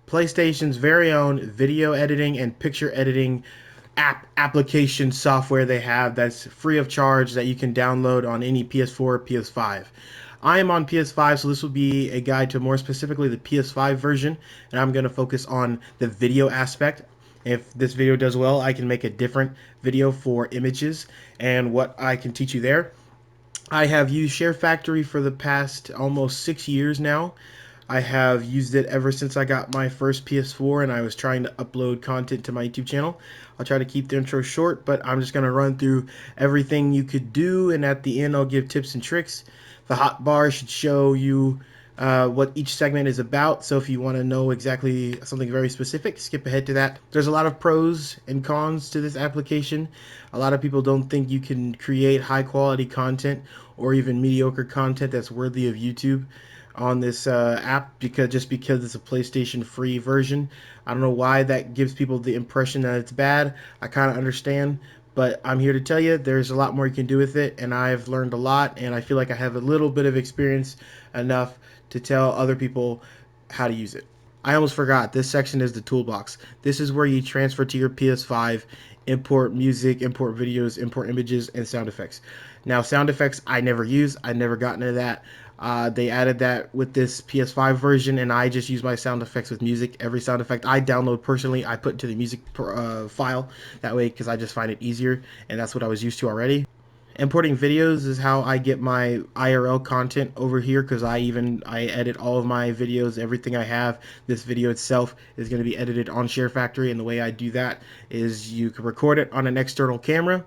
PlayStation's very own video editing and picture editing application software they have that's free of charge that you can download on any PS4 or PS5. I am on PS5, so this will be a guide to more specifically the PS5 version, and I'm going to focus on the video aspect. If this video does well, I can make a different video for images and what I can teach you there. I have used Share Factory for the past almost 6 years now. I have used it ever since I got my first PS4 and I was trying to upload content to my YouTube channel. I'll try to keep the intro short, but I'm just going to run through everything you could do, and at the end I'll give tips and tricks. The hotbar should show you what each segment is about, so if you want to know exactly something very specific, skip ahead to that. There's a lot of pros and cons to this application. A lot of people don't think you can create high quality content or even mediocre content that's worthy of YouTube on this app because it's a PlayStation free version. I don't know why that gives people the impression that it's bad. I kind of understand, but I'm here to tell you there's a lot more you can do with it, and I've learned a lot, and I feel like I have a little bit of experience enough to tell other people how to use it. I almost forgot, this section is the toolbox. This is where you transfer to your PS5, import music, import videos, import images, and sound effects. Now, sound effects I never use. I never got into that. They added that with this PS5 version, and I just use my sound effects with music. Every sound effect I download personally, I put into the music file. That way, because I just find it easier, and that's what I was used to already. Importing videos is how I get my IRL content over here, because I edit all of my videos, everything I have. This video itself is going to be edited on Share Factory, and the way I do that is you can record it on an external camera,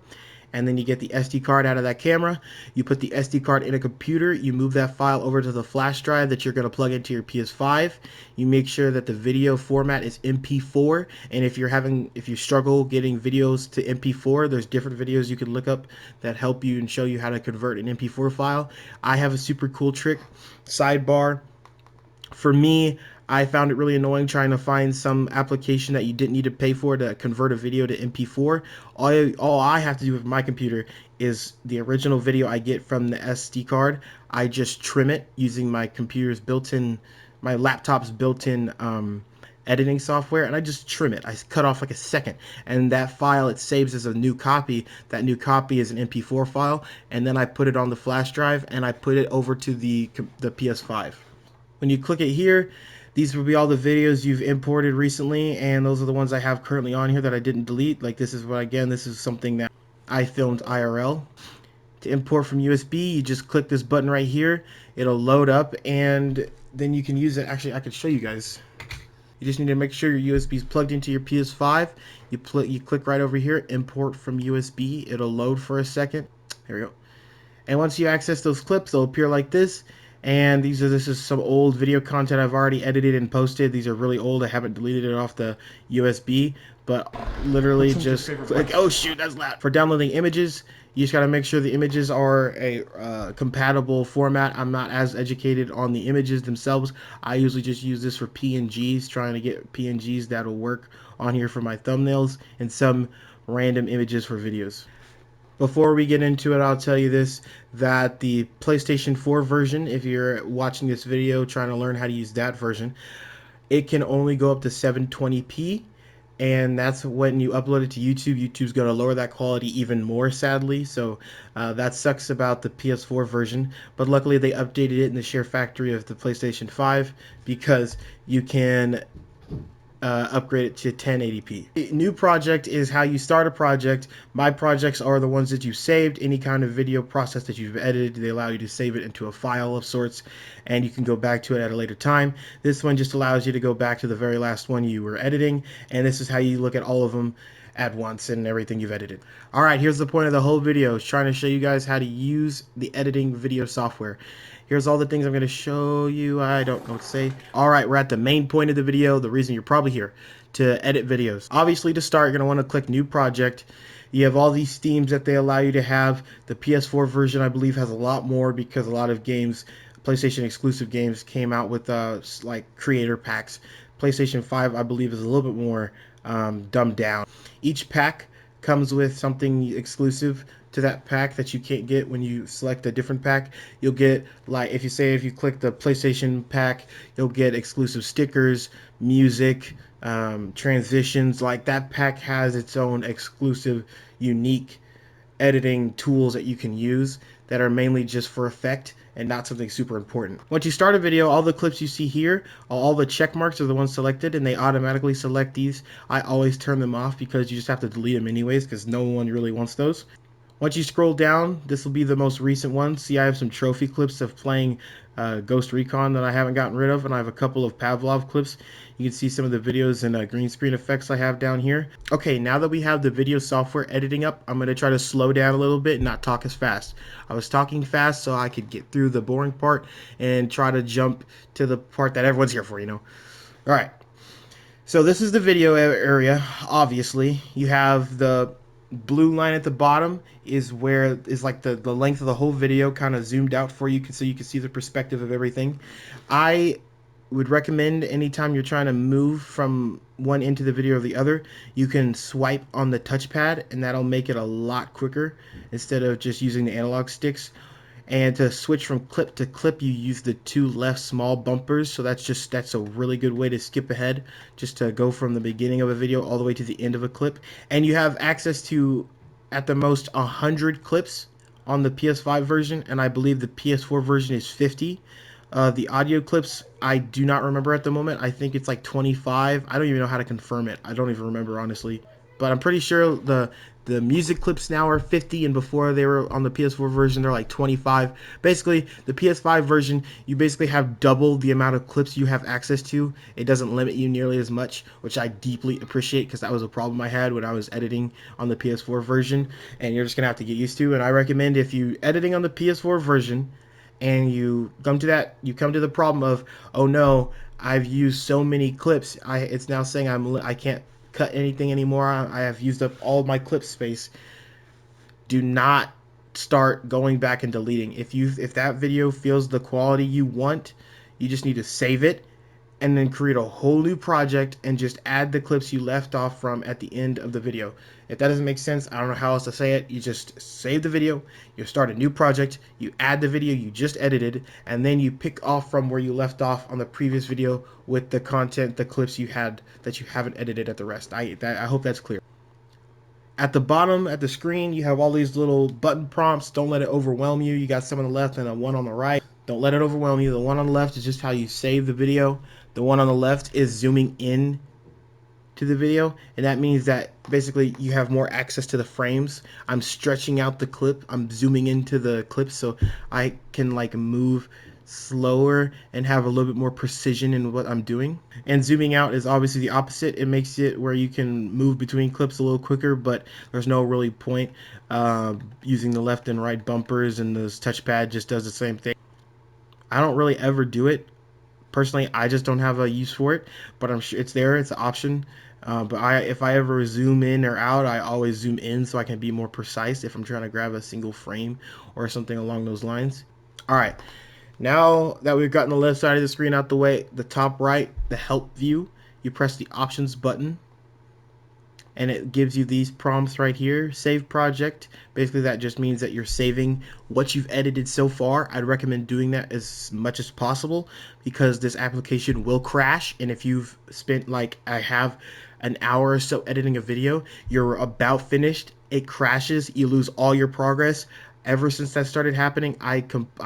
and then you get the SD card out of that camera. You put the SD card in a computer, you move that file over to the flash drive that you're going to plug into your PS5. You make sure that the video format is MP4, and if you struggle getting videos to MP4, there's different videos you can look up that help you and show you how to convert an MP4 file. I have a super cool trick. Sidebar, for me, I found it really annoying trying to find some application that you didn't need to pay for to convert a video to MP4. All I have to do with my computer is the original video I get from the SD card. I just trim it using my laptop's built-in editing software, and I just trim it. I cut off like a second, and that file, it saves as a new copy. That new copy is an MP4 file, and then I put it on the flash drive and I put it over to the PS5. When you click it here, these will be all the videos you've imported recently, and those are the ones I have currently on here that I didn't delete. Like this is something that I filmed IRL. To import from USB, you just click this button right here. It'll load up, and then you can use it. Actually, I could show you guys. You just need to make sure your USB is plugged into your PS5. You click right over here, import from USB. It'll load for a second. There we go. And once you access those clips, they'll appear like this. And this is some old video content I've already edited and posted. These are really old. I haven't deleted it off the USB, but literally just click. Oh shoot, that's loud. For downloading images, you just gotta make sure the images are a compatible format. I'm not as educated on the images themselves. I usually just use this for PNGs, trying to get PNGs that'll work on here for my thumbnails, and some random images for videos. Before we get into it, I'll tell you this, that the PlayStation 4 version, if you're watching this video trying to learn how to use that version, it can only go up to 720p, and that's when you upload it to YouTube. YouTube's going to lower that quality even more, sadly, so that sucks about the PS4 version, but luckily they updated it in the Share Factory of the PlayStation 5 because you can upgrade it to 1080p. A new project is how you start a project. My projects are the ones that you saved. Any kind of video process that you've edited, they allow you to save it into a file of sorts, and you can go back to it at a later time. This one just allows you to go back to the very last one you were editing, and this is how you look at all of them at once and everything you've edited. Alright, here's the point of the whole video. It's trying to show you guys how to use the editing video software. Here's all the things I'm going to show you. I don't know what to say. Alright, we're at the main point of the video, the reason you're probably here, to edit videos. Obviously, to start, you're going to want to click New Project. You have all these themes that they allow you to have. The PS4 version, I believe, has a lot more because a lot of games, PlayStation exclusive games, came out with like creator packs. PlayStation 5, I believe, is a little bit more dumbed down. Each pack comes with something exclusive to that pack that you can't get when you select a different pack. You'll get, like, if you click the PlayStation pack, you'll get exclusive stickers, music, transitions. Like, that pack has its own exclusive, unique editing tools that you can use that are mainly just for effect and not something super important. Once you start a video, all the clips you see here, all the check marks are the ones selected, and they automatically select these. I always turn them off because you just have to delete them anyways because no one really wants those. Once you scroll down, this will be the most recent one. See, I have some trophy clips of playing Ghost Recon that I haven't gotten rid of, and I have a couple of Pavlov clips. You can see some of the videos and green screen effects I have down here. Okay, now that we have the video software editing up, I'm going to try to slow down a little bit and not talk as fast. I was talking fast so I could get through the boring part and try to jump to the part that everyone's here for, you know. All right. So this is the video area. Obviously, you have the blue line at the bottom is where is like the length of the whole video kind of zoomed out for you so you can see the perspective of everything. I would recommend anytime you're trying to move from one end to the video or the other, you can swipe on the touchpad and that'll make it a lot quicker instead of just using the analog sticks. And to switch from clip to clip, you use the two left small bumpers. So that's a really good way to skip ahead, just to go from the beginning of a video all the way to the end of a clip. And you have access to, at the most, 100 clips on the PS5 version, and I believe the PS4 version is 50. The audio clips, I do not remember at the moment. I think it's like 25. I don't even know how to confirm it. I don't even remember, honestly. But I'm pretty sure the music clips now are 50, and before they were on the PS4 version, they're like 25. Basically, the PS5 version, you basically have double the amount of clips you have access to. It doesn't limit you nearly as much, which I deeply appreciate because that was a problem I had when I was editing on the PS4 version, and you're just gonna have to get used to. And I recommend, if you editing on the PS4 version and you come to the problem of, oh no, I've used so many clips, it's now saying I can't cut anything anymore. I have used up all my clip space. Do not start going back and deleting. If that video feels the quality you want, you just need to save it and then create a whole new project and just add the clips you left off from at the end of the video. If that doesn't make sense, I don't know how else to say it. You just save the video, you start a new project, you add the video you just edited, and then you pick off from where you left off on the previous video with the content, the clips you had that you haven't edited at the rest. I hope that's clear. At the bottom at the screen, you have all these little button prompts. Don't let it overwhelm you. You got some on the left and one on the right. Don't let it overwhelm you. The one on the left is just how you save the video. The one on the left is zooming in to the video, and that means that basically you have more access to the frames. I'm stretching out the clip. I'm zooming into the clip so I can like move slower and have a little bit more precision in what I'm doing. And zooming out is obviously the opposite. It makes it where you can move between clips a little quicker, but there's no really point. Using the left and right bumpers and this touchpad just does the same thing. I don't really ever do it. Personally, I just don't have a use for it, but I'm sure it's there. It's an option. But if I ever zoom in or out, I always zoom in so I can be more precise if I'm trying to grab a single frame or something along those lines. All right. Now that we've gotten the left side of the screen out the way, the top right, the help view, you press the options button and it gives you these prompts right here. Save project. Basically that just means that you're saving what you've edited so far. I'd recommend doing that as much as possible because this application will crash, and if you've spent, like I have, an hour or so editing a video, you're about finished, it crashes, you lose all your progress. Ever since that started happening, I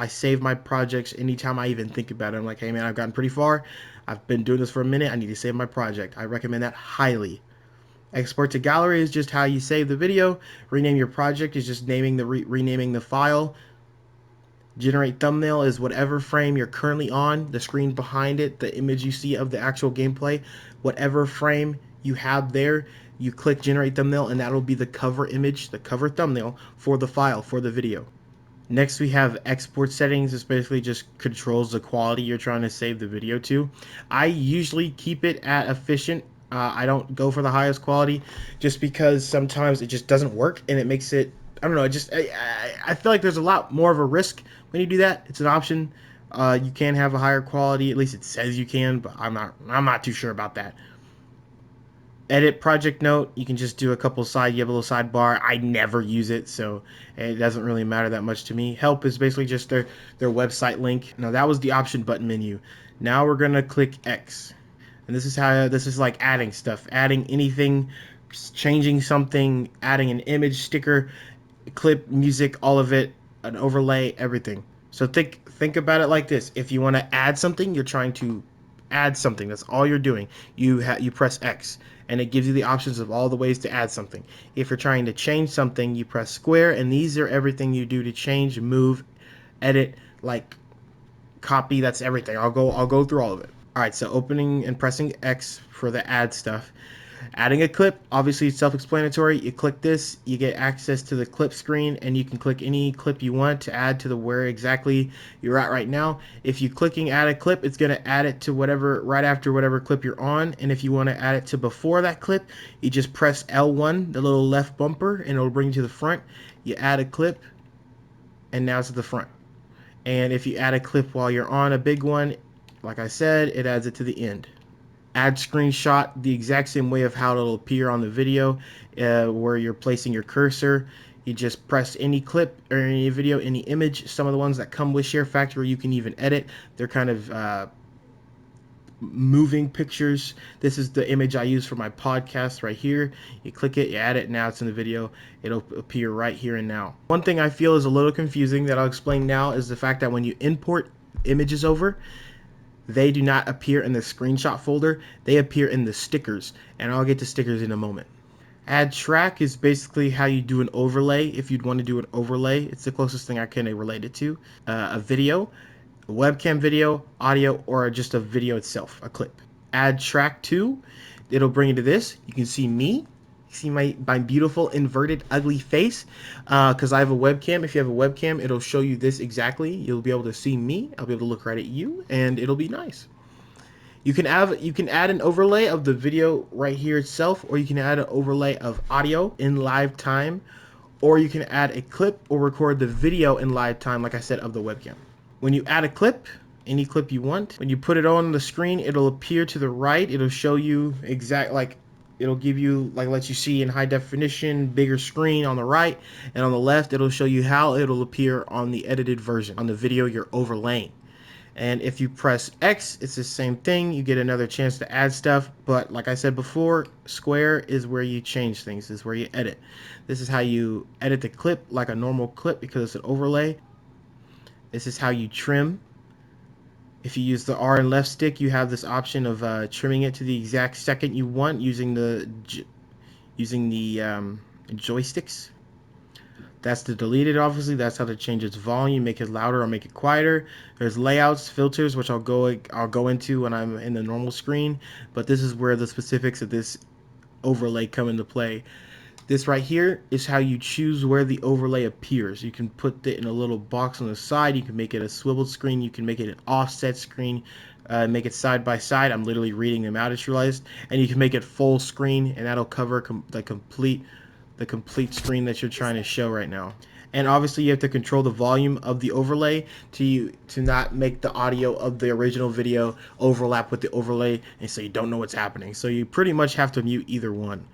save my projects anytime I even think about it. I'm like, hey man, I've gotten pretty far. I've been doing this for a minute. I need to save my project. I recommend that highly. Export to gallery is just how you save the video. Rename your project is just renaming the file. Generate thumbnail is whatever frame you're currently on, the screen behind it, the image you see of the actual gameplay, whatever frame you have there, you click generate thumbnail and that'll be the cover image, the cover thumbnail for the file, for the video. Next we have export settings. This basically just controls the quality you're trying to save the video to. I usually keep it at efficient. I don't go for the highest quality just because sometimes it just doesn't work and it makes it, I don't know, I feel like there's a lot more of a risk when you do that. It's an option. You can have a higher quality, at least it says you can, but I'm not too sure about that. Edit project note, you can just do a couple side, you have a little sidebar. I never use it, so it doesn't really matter that much to me. Help is basically just their website link. Now that was the option button menu. Now we're gonna click X. And this is how this is like adding stuff, adding anything, changing something, adding an image, sticker, clip, music, all of it, an overlay, everything. So think about it like this. If you want to add something, you're trying to add something. That's all you're doing. You press X and it gives you the options of all the ways to add something. If you're trying to change something, you press square, and these are everything you do to change, move, edit, like copy. That's everything. I'll go through all of it. All right, so opening and pressing X for the add stuff. Adding a clip, obviously it's self-explanatory. You click this, you get access to the clip screen, and you can click any clip you want to add to the where exactly you're at right now. If you're clicking add a clip, it's going to add it to whatever, right after whatever clip you're on. And if you want to add it to before that clip, you just press L1, the little left bumper, and it'll bring you to the front. You add a clip, and now it's at the front. And if you add a clip while you're on a big one, like I said, it adds it to the end. Add screenshot, the exact same way of how it'll appear on the video, where you're placing your cursor. You just press any clip or any video, any image. Some of the ones that come with Share Factory you can even edit. They're kind of moving pictures. This is the image I use for my podcast right here. You click it, you add it, now it's in the video. It'll appear right here and now. One thing I feel is a little confusing that I'll explain now is the fact that when you import images over, they do not appear in the screenshot folder. They appear in the stickers, and I'll get to stickers in a moment. Add track is basically how you do an overlay. If you'd want to do an overlay, it's the closest thing I can relate it to. A video, a webcam video, audio, or just a video itself, a clip. Add track to, it'll bring you to this. You can see me. See my beautiful inverted ugly face because I have a webcam. If you have a webcam, it'll show you this exactly. You'll be able to see me. I'll be able to look right at you, and it'll be nice. You can add an overlay of the video right here itself, or you can add an overlay of audio in live time, or you can add a clip or record the video in live time, like I said, of the webcam. When you add a clip, any clip you want, when you put it on the screen, it'll appear to the right. It'll show you it'll give you, let you see in high definition, bigger screen on the right, and on the left, it'll show you how it'll appear on the edited version, on the video you're overlaying. And if you press X, it's the same thing. You get another chance to add stuff. But like I said before, square is where you change things. This is where you edit. This is how you edit the clip like a normal clip because it's an overlay. This is how you trim. If you use the R and left stick, you have this option of trimming it to the exact second you want using the joysticks. That's to delete it, obviously. That's how to change its volume, make it louder or make it quieter. There's layouts, filters, which I'll go into when I'm in the normal screen. But this is where the specifics of this overlay come into play. This right here is how you choose where the overlay appears. You can put it in a little box on the side. You can make it a swiveled screen. You can make it an offset screen. Make it side by side. I'm literally reading them out, as you realized. And you can make it full screen, and that'll cover the complete screen that you're trying to show right now. And obviously you have to control the volume of the overlay to not make the audio of the original video overlap with the overlay, and so you don't know what's happening. So you pretty much have to mute either one.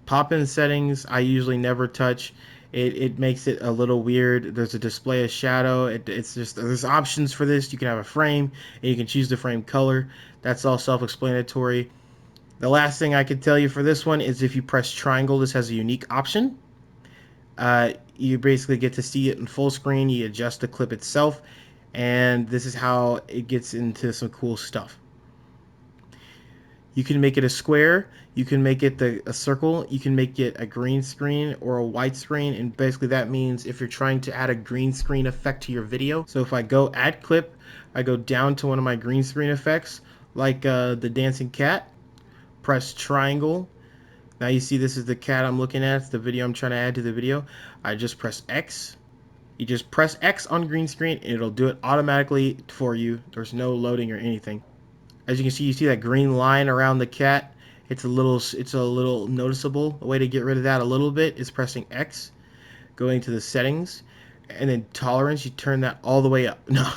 Pop-in settings I usually never touch. It makes it a little weird. There's a display of shadow. It's just, there's options for this. You can have a frame, and you can choose the frame color. That's all self-explanatory. The last thing I can tell you for this one is if you press triangle, this has a unique option. You basically get to see it in full screen. You adjust the clip itself, and this is how it gets into some cool stuff. You can make it a square, you can make it a circle, you can make it a green screen or a white screen, and basically that means if you're trying to add a green screen effect to your video. So if I go add clip, I go down to one of my green screen effects, like the dancing cat, press triangle. Now you see this is the cat I'm looking at, it's the video I'm trying to add to the video. I just press X. You just press X on green screen and it'll do it automatically for you. There's no loading or anything. As you can see, you see that green line around the cat. It's a little noticeable. A way to get rid of that a little bit is pressing X, going to the settings, and then tolerance, you turn that all the way up. No.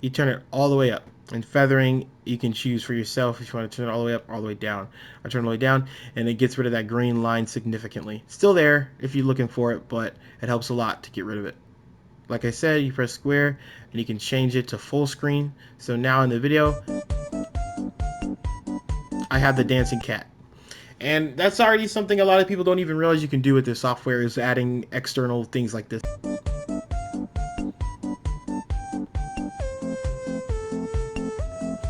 you turn it all the way up. And feathering, you can choose for yourself if you want to turn it all the way up, all the way down. I turn it all the way down, and it gets rid of that green line significantly. Still there if you're looking for it, but it helps a lot to get rid of it. Like I said, you press square, and you can change it to full screen. So now in the video, I have the dancing cat. And that's already something a lot of people don't even realize you can do with this software, is adding external things like this.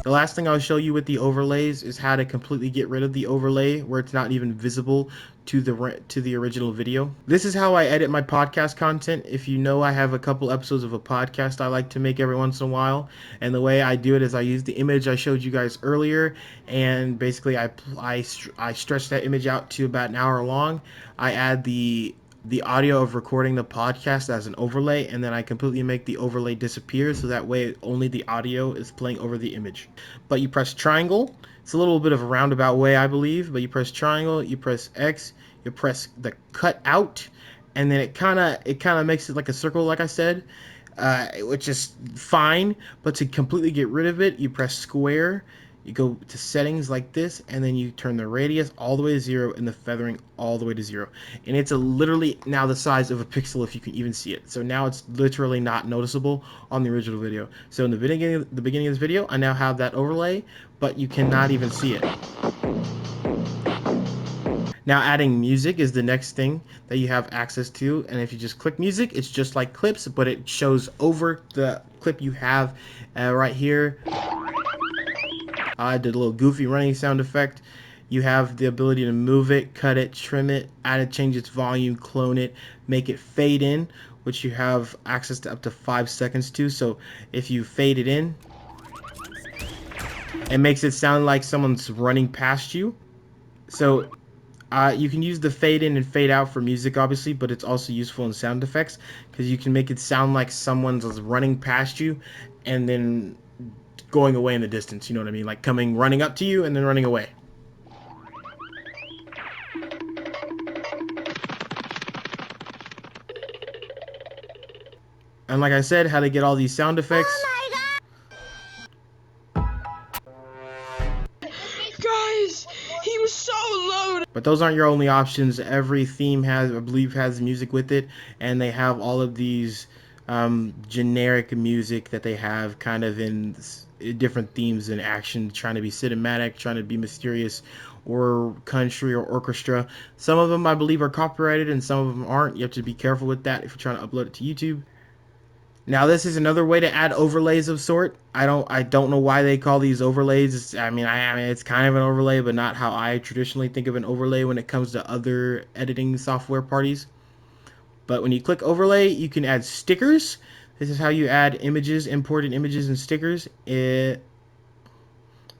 The last thing I'll show you with the overlays is how to completely get rid of the overlay where it's not even visible to the original video. This is how I edit my podcast content. If you know, I have a couple episodes of a podcast I like to make every once in a while, and the way I do it is I use the image I showed you guys earlier, and basically I stretch that image out to about an hour long. I add the audio of recording the podcast as an overlay, and then I completely make the overlay disappear, so that way only the audio is playing over the image. But you press triangle. It's a little bit of a roundabout way, I believe, but you press triangle, you press X, you press the cut out, and then it kind of makes it like a circle, like I said, which is fine. But to completely get rid of it, you press square. You go to settings like this, and then you turn the radius all the way to 0 and the feathering all the way to 0. And it's literally now the size of a pixel, if you can even see it. So now it's literally not noticeable on the original video. So in the beginning of this video, I now have that overlay, but you cannot even see it. Now adding music is the next thing that you have access to, and if you just click music, it's just like clips, but it shows over the clip you have right here. I did a little goofy running sound effect. You have the ability to move it, cut it, trim it, add it, change its volume, clone it, make it fade in, which you have access to up to 5 seconds to. So if you fade it in, it makes it sound like someone's running past you. So you can use the fade in and fade out for music, obviously, but it's also useful in sound effects because you can make it sound like someone's running past you and then going away in the distance, you know what I mean? Like running up to you and then running away. And like I said, how to get all these sound effects. Oh my god! Guys, he was so low. But those aren't your only options. Every theme has, I believe, has music with it, and they have all of these generic music that they have kind of in different themes and action, trying to be cinematic, trying to be mysterious, or country or orchestra. Some of them I believe are copyrighted and some of them aren't. You have to be careful with that if you're trying to upload it to YouTube. Now this is another way to add overlays of sort. I don't know why they call these overlays. I mean it's kind of an overlay, but not how I traditionally think of an overlay when it comes to other editing software parties. But when you click overlay, you can add stickers. This is how you add images, imported images and stickers. The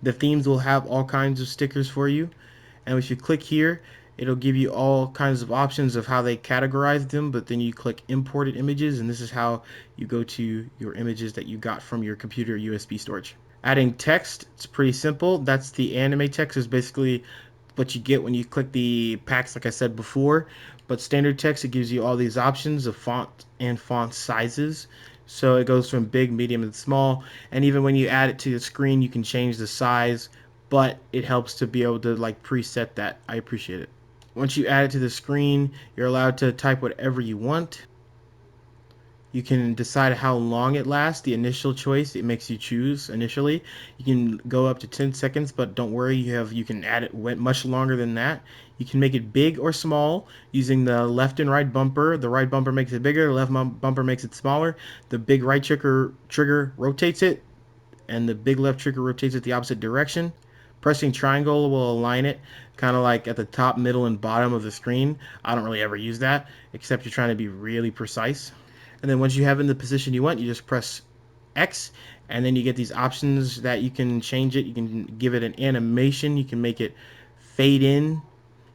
themes will have all kinds of stickers for you. And if you click here, it'll give you all kinds of options of how they categorize them, but then you click imported images, and this is how you go to your images that you got from your computer USB storage. Adding text, it's pretty simple. That's the anime text, is basically what you get when you click the packs, like I said before. But standard text, it gives you all these options of font and font sizes. So it goes from big, medium, and small. And even when you add it to the screen, you can change the size, but it helps to be able to like preset that. I appreciate it. Once you add it to the screen, you're allowed to type whatever you want. You can decide how long it lasts. The initial choice, it makes you choose initially. You can go up to 10 seconds, but don't worry, you can add it much longer than that. You can make it big or small using the left and right bumper. The right bumper makes it bigger, the left bumper makes it smaller. The big right trigger rotates it, and the big left trigger rotates it the opposite direction. Pressing triangle will align it kind of like at the top, middle, and bottom of the screen. I don't really ever use that, except you're trying to be really precise. And then once you have it in the position you want, you just press X, and then you get these options that you can change it. You can give it an animation. You can make it fade in.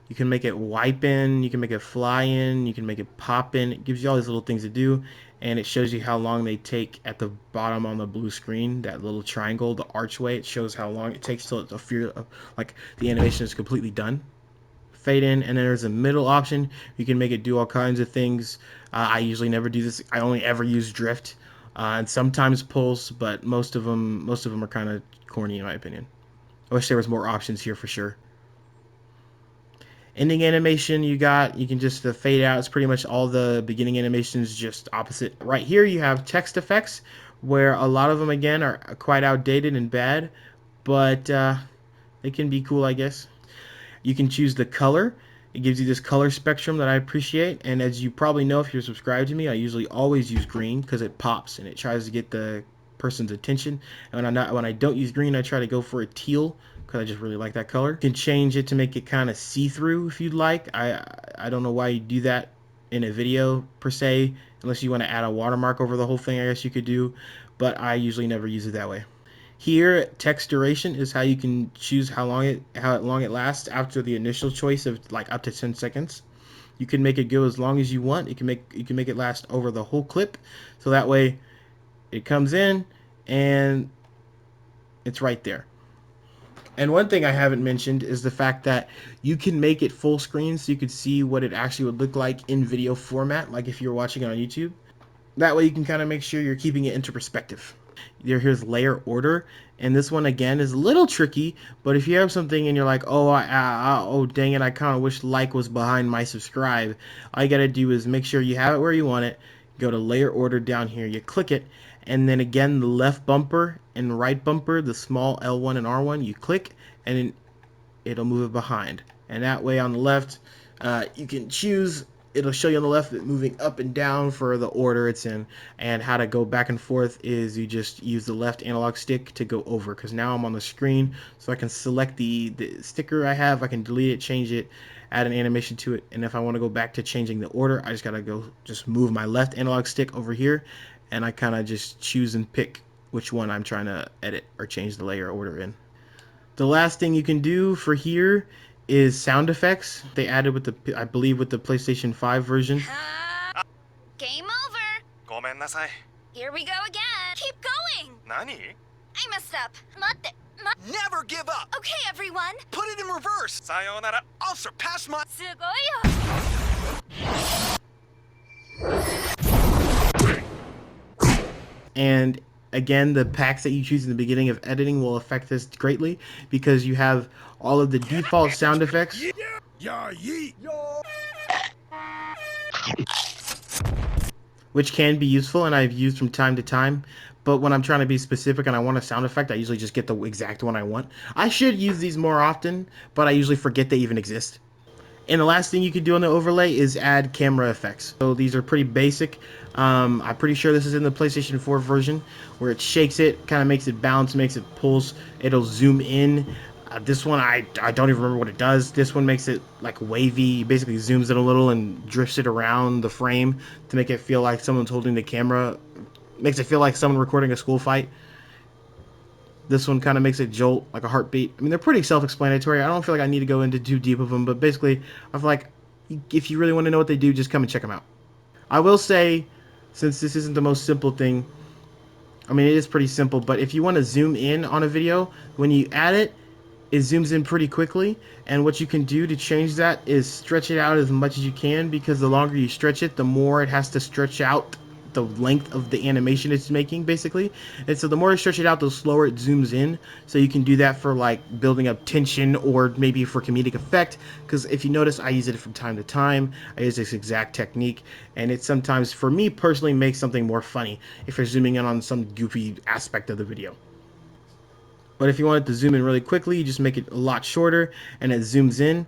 You can make it wipe in. You can make it fly in. You can make it pop in. It gives you all these little things to do, and it shows you how long they take at the bottom on the blue screen. That little triangle, the archway, it shows how long it takes till like the animation is completely done. Fade in, and then there's a middle option. You can make it do all kinds of things. I usually never do this. I only ever use drift and sometimes pulse, but most of them are kind of corny in my opinion. I wish there was more options here for sure. Ending animation, you can just fade out. It's pretty much all the beginning animations, just opposite. Right here you have text effects, where a lot of them again are quite outdated and bad, but they can be cool, I guess. You can choose the color. It gives you this color spectrum that I appreciate. And as you probably know, if you're subscribed to me, I usually always use green because it pops and it tries to get the person's attention. And when I don't use green, I try to go for a teal because I just really like that color. You can change it to make it kind of see-through if you'd like. I don't know why you do that in a video per se, unless you want to add a watermark over the whole thing. I guess you could do, but I usually never use it that way. Here, text duration is how you can choose how long it lasts after the initial choice of like up to 10 seconds. You can make it go as long as you want. You can make it last over the whole clip, so that way it comes in and it's right there. And one thing I haven't mentioned is the fact that you can make it full screen so you could see what it actually would look like in video format, like if you're watching it on YouTube. That way you can kind of make sure you're keeping it into perspective. Here's layer order, and this one again is a little tricky, but if you have something and you're like, oh, oh dang it, I kind of wish like was behind my subscribe, all you gotta do is make sure you have it where you want it, go to layer order down here, you click it, and then again the left bumper and right bumper, the small L1 and R1, you click, and it'll move it behind. And that way on the left, you can choose, it'll show you on the left moving up and down for the order it's in, and how to go back and forth is you just use the left analog stick to go over, because now I'm on the screen, so I can select the sticker I have, I can delete it, change it, add an animation to it, and if I want to go back to changing the order, I just gotta just move my left analog stick over here, and I kind of just choose and pick which one I'm trying to edit or change the layer order in. The last thing you can do for here is sound effects. They added with I believe with the PlayStation 5 version. Game over. ごめんなさい。 Here we go again. Keep going. 何? I messed up. Never give up. Okay, everyone. Put it in reverse. さようなら. I'll surpass my. すごいよ. And again, the packs that you choose in the beginning of editing will affect this greatly, because you have all of the default sound effects. Which can be useful, and I've used from time to time. But when I'm trying to be specific and I want a sound effect, I usually just get the exact one I want. I should use these more often, but I usually forget they even exist. And the last thing you can do on the overlay is add camera effects. So these are pretty basic. I'm pretty sure this is in the PlayStation 4 version, where it shakes it, kind of makes it bounce, makes it pulse. It'll zoom in. This one, I don't even remember what it does. This one makes it like wavy. Basically zooms it a little and drifts it around the frame to make it feel like someone's holding the camera. Makes it feel like someone recording a school fight. This one kind of makes it jolt like a heartbeat. I mean, they're pretty self-explanatory. I don't feel like I need to go into too deep of them, but basically, I feel like if you really want to know what they do, just come and check them out. I will say, since this isn't the most simple thing, I mean, it is pretty simple, but if you want to zoom in on a video, when you add it, it zooms in pretty quickly, and what you can do to change that is stretch it out as much as you can, because the longer you stretch it, the more it has to stretch out the length of the animation it's making, basically. And so the more you stretch it out, the slower it zooms in. So you can do that for like building up tension, or maybe for comedic effect, because if you notice, I use it from time to time. I use this exact technique, and it sometimes, for me personally, makes something more funny if you're zooming in on some goofy aspect of the video. But if you want it to zoom in really quickly, you just make it a lot shorter and it zooms in.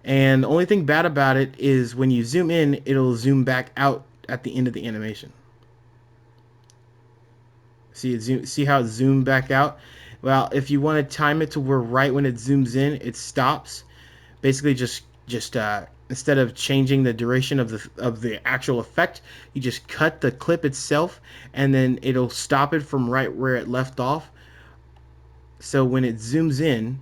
And the only thing bad about it is when you zoom in, it'll zoom back out at the end of the animation. See how it zoomed back out? Well, if you want to time it to where right when it zooms in, it stops. Basically, just instead of changing the duration of the actual effect, you just cut the clip itself, and then it'll stop it from right where it left off. So when it zooms in,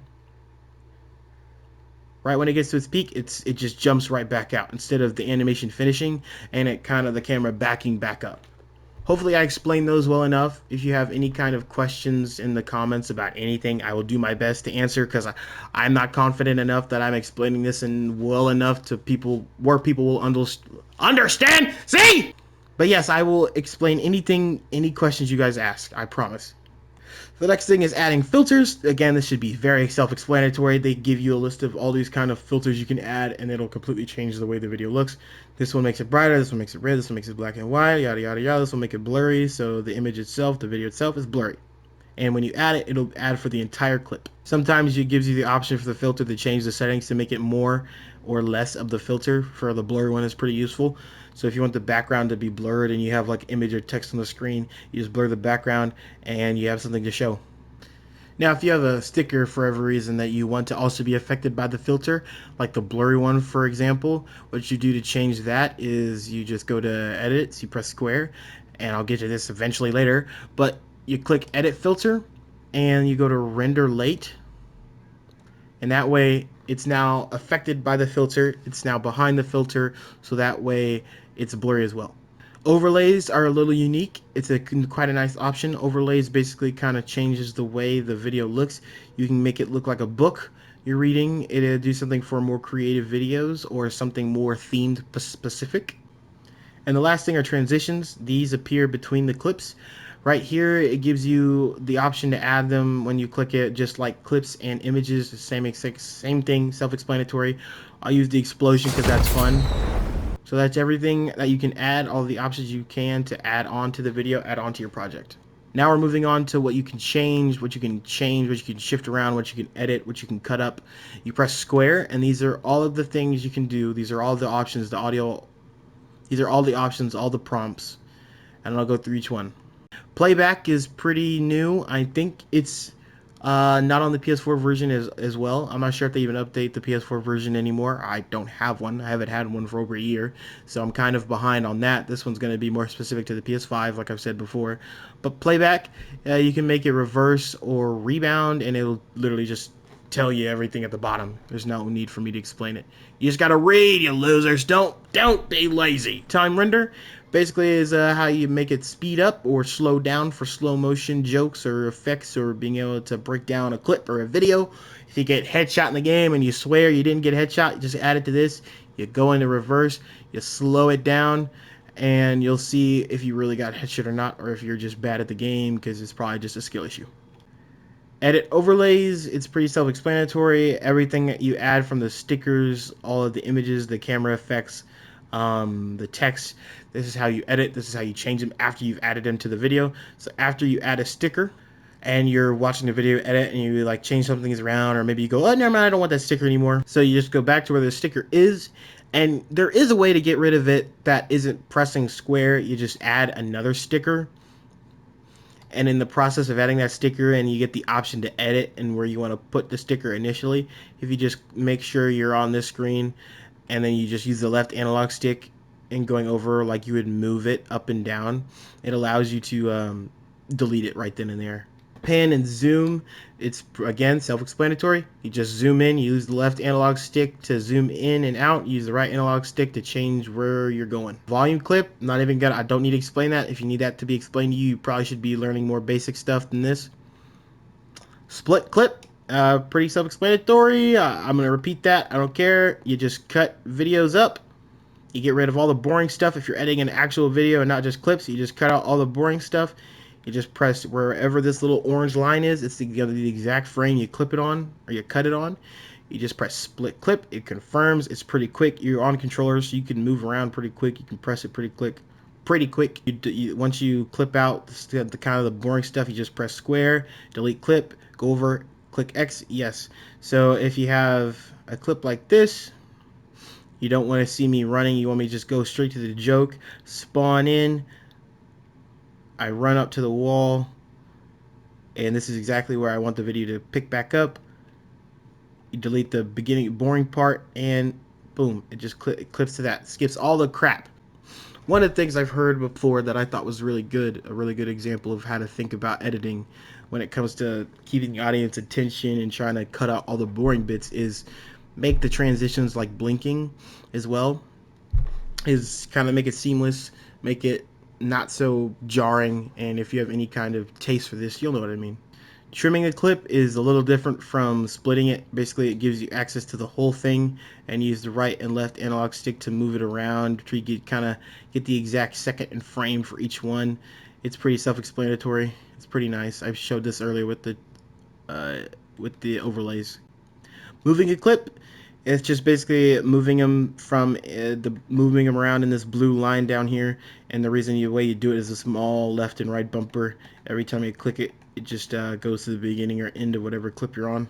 right when it gets to its peak, it just jumps right back out instead of the animation finishing and it kind of the camera backing back up. Hopefully I explained those well enough. If you have any kind of questions in the comments about anything, I will do my best to answer, because I'm not confident enough that I'm explaining this in well enough to people where people will understand. See? But yes, I will explain any questions you guys ask, I promise. The next thing is adding filters. Again, this should be very self-explanatory. They give you a list of all these kind of filters you can add, and it'll completely change the way the video looks. This one makes it brighter, this one makes it red, this one makes it black and white, yada yada yada. This will make it blurry, so the image itself, the video itself, is blurry. And when you add it, it'll add for the entire clip. Sometimes it gives you the option for the filter to change the settings to make it more or less of the filter. For the blurry one, is pretty useful. So if you want the background to be blurred and you have like image or text on the screen, you just blur the background and you have something to show. Now, if you have a sticker for every reason that you want to also be affected by the filter, like the blurry one, for example, what you do to change that is you just go to edit, so you press square, and I'll get to this eventually later, but you click edit filter and you go to render late, and that way it's now affected by the filter, it's now behind the filter, so that way it's blurry as well. Overlays are a little unique. It's quite a nice option. Overlays basically kind of changes the way the video looks. You can make it look like a book you're reading. It'll do something for more creative videos or something more themed specific. And the last thing are transitions. These appear between the clips. Right here, it gives you the option to add them when you click it, just like clips and images, same thing, self-explanatory. I'll use the explosion because that's fun. So that's everything that you can add, all the options you can to add on to the video, add on to your project. Now we're moving on to what you can change, what you can shift around, what you can edit, what you can cut up. You press square, and these are all of the things you can do. These are all the options, the audio, these are all the options, all the prompts, and I'll go through each one. Playback is pretty new. I think it's not on the PS4 version as well. I'm not sure if they even update the PS4 version anymore. I don't have one. I haven't had one for over a year, so I'm kind of behind on that. This one's going to be more specific to the PS5, like I've said before. But playback, you can make it reverse or rebound, and it'll literally just tell you everything at the bottom. There's no need for me to explain it. You just gotta read, you losers. Don't be lazy. Time render basically is how you make it speed up or slow down for slow motion jokes or effects, or being able to break down a clip or a video. If you get headshot in the game and you swear you didn't get headshot, you just add it to this. You go into reverse, you slow it down, and you'll see if you really got headshot or not, or if you're just bad at the game, because it's probably just a skill issue. Edit overlays, it's pretty self-explanatory. Everything that you add, from the stickers, all of the images, the camera effects, the text, this is how you edit, this is how you change them after you've added them to the video. So after you add a sticker and you're watching the video edit and you like change some things around, or maybe you go, oh, never mind, I don't want that sticker anymore. So you just go back to where the sticker is, and there is a way to get rid of it that isn't pressing square. You just add another sticker, and in the process of adding that sticker, and you get the option to edit and where you want to put the sticker initially. If you just make sure you're on this screen, and then you just use the left analog stick and going over like you would move it up and down, it allows you to delete it right then and there. Pan and zoom, it's again self-explanatory. You just zoom in, you use the left analog stick to zoom in and out, use the right analog stick to change where you're going. Volume clip, I don't need to explain that. If you need that to be explained to you, you probably should be learning more basic stuff than this. Split clip, pretty self-explanatory. I'm gonna repeat that, I don't care. You just cut videos up. You get rid of all the boring stuff. If you're editing an actual video and not just clips, you just cut out all the boring stuff. You just press wherever this little orange line is. It's the exact frame you clip it on, or you cut it on. You just press split clip. It confirms. It's pretty quick. You're on controllers, so you can move around pretty quick. You can press it pretty quick. Once you clip out the kind of the boring stuff, you just press square, delete clip, go over, click X, yes. So if you have a clip like this, you don't want to see me running, you want me to just go straight to the joke, spawn in, I run up to the wall, and this is exactly where I want the video to pick back up. You delete the beginning boring part, and boom, it just clips to that. Skips all the crap. One of the things I've heard before that I thought was really good, a really good example of how to think about editing when it comes to keeping the audience attention and trying to cut out all the boring bits, is make the transitions like blinking as well. Is kind of make it seamless, make it not so jarring, and if you have any kind of taste for this, you'll know what I mean. Trimming a clip is a little different from splitting it. Basically, it gives you access to the whole thing, and use the right and left analog stick to move it around to get the exact second and frame for each one. It's pretty self-explanatory. It's pretty nice. I showed this earlier with the overlays. Moving a clip, it's just basically moving them moving them around in this blue line down here. And the way you do it is a small left and right bumper. Every time you click it, it just goes to the beginning or end of whatever clip you're on.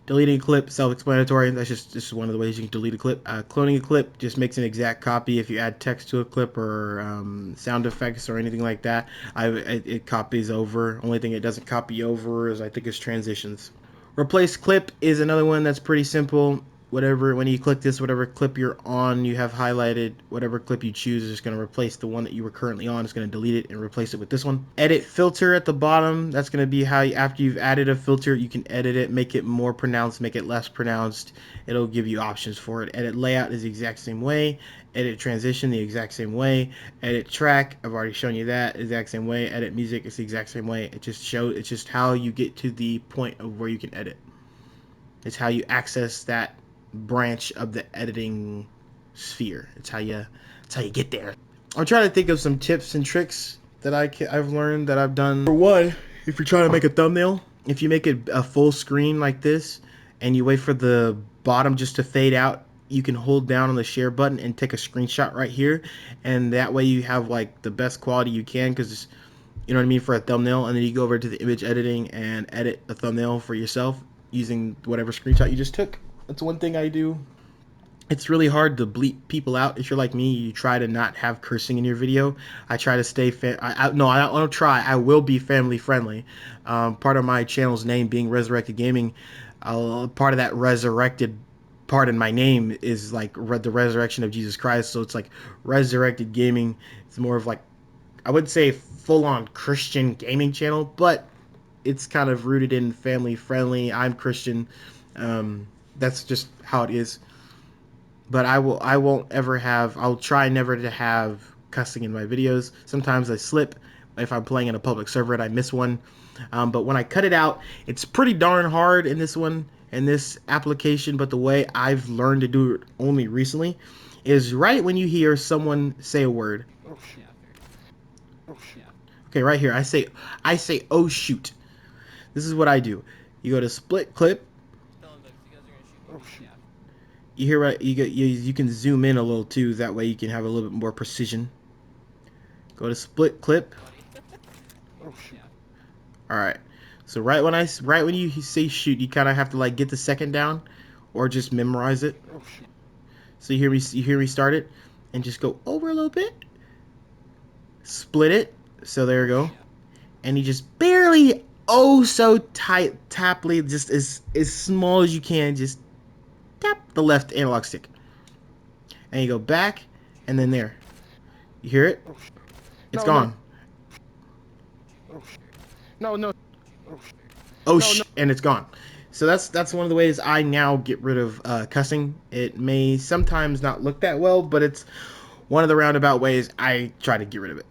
Deleting a clip, self-explanatory. That's just one of the ways you can delete a clip. Cloning a clip just makes an exact copy. If you add text to a clip or sound effects or anything like that, it copies over. Only thing it doesn't copy over is, I think, is transitions. Replace clip is another one that's pretty simple. When you click this, whatever clip you're on, you have highlighted. Whatever clip you choose is just going to replace the one that you were currently on. It's going to delete it and replace it with this one. Edit filter at the bottom. That's going to be how after you've added a filter, you can edit it, make it more pronounced, make it less pronounced. It'll give you options for it. Edit layout is the exact same way. Edit transition the exact same way. Edit track, I've already shown you that, exact same way. Edit music is the exact same way. It's just how you get to the point of where you can edit. It's how you access that branch of the editing sphere. It's how you get there. I'm trying to think of some tips and tricks that I've learned that I've done. For one, if you're trying to make a thumbnail, if you make it a full screen like this and you wait for the bottom just to fade out, you can hold down on the share button and take a screenshot right here, and that way you have like the best quality you can, because you know what I mean, for a thumbnail. And then you go over to the image editing and edit a thumbnail for yourself using whatever screenshot you just took. That's one thing I do. It's really hard to bleep people out. If you're like me, you try to not have cursing in your video. I try to stay I don't try. I will be family friendly. Part of my channel's name being Resurrected Gaming, part of that resurrected part in my name is like the resurrection of Jesus Christ. So it's like Resurrected Gaming. It's more of like, I wouldn't say full-on Christian gaming channel, but it's kind of rooted in family friendly. I'm Christian. That's just how it is. But I'll try never to have cussing in my videos. Sometimes I slip if I'm playing in a public server and I miss one. But when I cut it out, it's pretty darn hard in this application. But the way I've learned to do it only recently is right when you hear someone say a word. Okay, right here, I say, oh shoot. This is what I do. You go to split clip. You hear right? You can zoom in a little too. That way you can have a little bit more precision. Go to split clip. All right. So right when you say shoot, you kind of have to like get the second down, or just memorize it. So you hear me start it, and just go over a little bit. Split it. So there you go. And you just barely, so taply, just as small as you can, just tap the left analog stick, and you go back, and then there, you hear it, it's gone. And it's gone. So that's one of the ways I now get rid of cussing. It may sometimes not look that well, but it's one of the roundabout ways I try to get rid of it.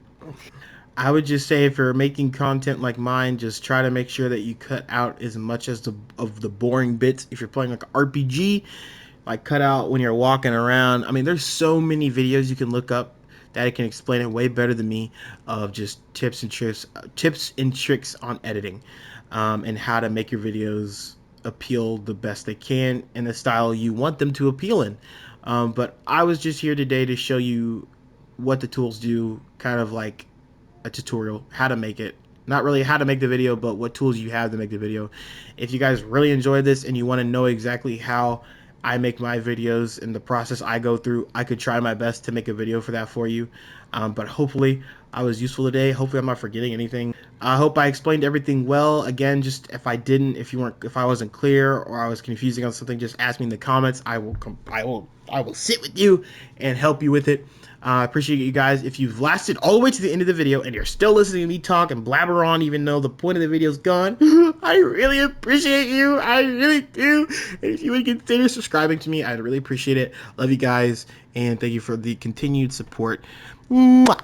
I would just say, if you're making content like mine, just try to make sure that you cut out as much of the boring bits. If you're playing like an RPG, like cut out when you're walking around. I mean, there's so many videos you can look up that it can explain it way better than me, of just tips and tricks on editing, and how to make your videos appeal the best they can in the style you want them to appeal in. But I was just here today to show you what the tools do, kind of like a tutorial, how to make it. Not really how to make the video, but what tools you have to make the video. If you guys really enjoyed this and you want to know exactly how I make my videos and the process I go through, I could try my best to make a video for that for you. But hopefully I was useful today. Hopefully I'm not forgetting anything. I hope I explained everything well. Again, just if I didn't, if I wasn't clear or I was confusing on something, just ask me in the comments. I will sit with you and help you with it. I appreciate you guys. If you've lasted all the way to the end of the video and you're still listening to me talk and blabber on even though the point of the video is gone, I really appreciate you. I really do. And if you would consider subscribing to me, I'd really appreciate it. Love you guys, and thank you for the continued support. Mwah.